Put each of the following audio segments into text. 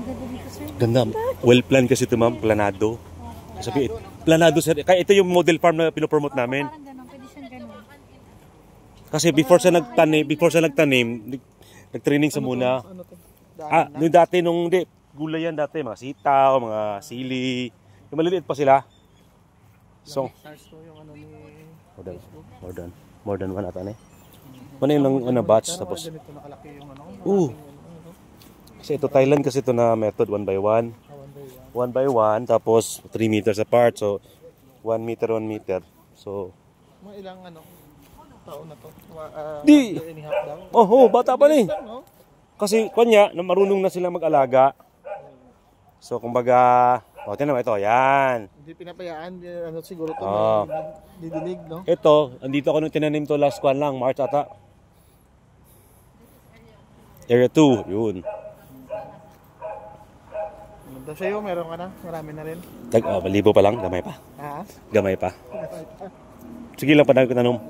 ganda dito, sir. Ganda. Well planned kasi ito, ma'am. Planado. Sabi, planado, sir. Kaya ito yung model farm na pinopromote namin. Parang ganun. Pwede siyang ganun. Kasi before sa nagtanim, nag-training sa muna. Yung dati nung, hindi, gulay yan dati. Mga sitaw, mga sili. Yung maliliit pa sila. So, more than one ata na eh. Ano yung batch tapos kasi ito Thailand kasi ito na method 1 by 1 tapos 3 meters apart, so 1 meter so mga ilang taon na to di bata pa ni kasi kanya na marunong na sila mag-alaga, so kumbaga tingnan mo ito, yan. Hindi pinapayaan, siguro ito, didinig, no? Ito, andito ako nung tinanim to last kwan lang, March ata. Area 2, yun. Doon sa'yo, meron ka na? Marami na rin? Malibo pa lang, gamay pa. Ha? Gamay pa. Sige lang, padang tanong.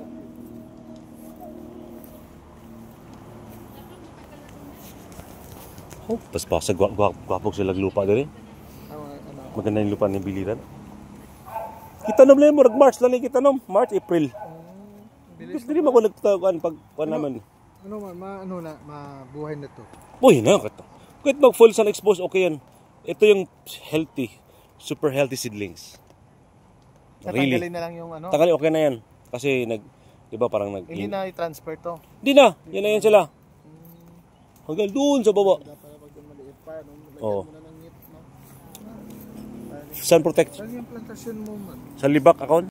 Pas-pasag, gwapog sila lupa din eh. Maganda yung lupa ng biliran. Kita nom lang mo, March lang kita nom. March, April. Gusto rin ako nagtatawagan pag naman. Mabuhay na to. Buhay na. Kahit mag-full sun expose, okay yan. Ito yung healthy, super healthy seedlings. Tatanggalin na lang yung Tanggalin, okay na yan. Kasi diba parang hindi na i-transfer to. Hindi na, yan na yan sila. Hanggang doon sa baba. Oo. Sun protect. Saan yung plantasyon mo, man? Sa Libak account.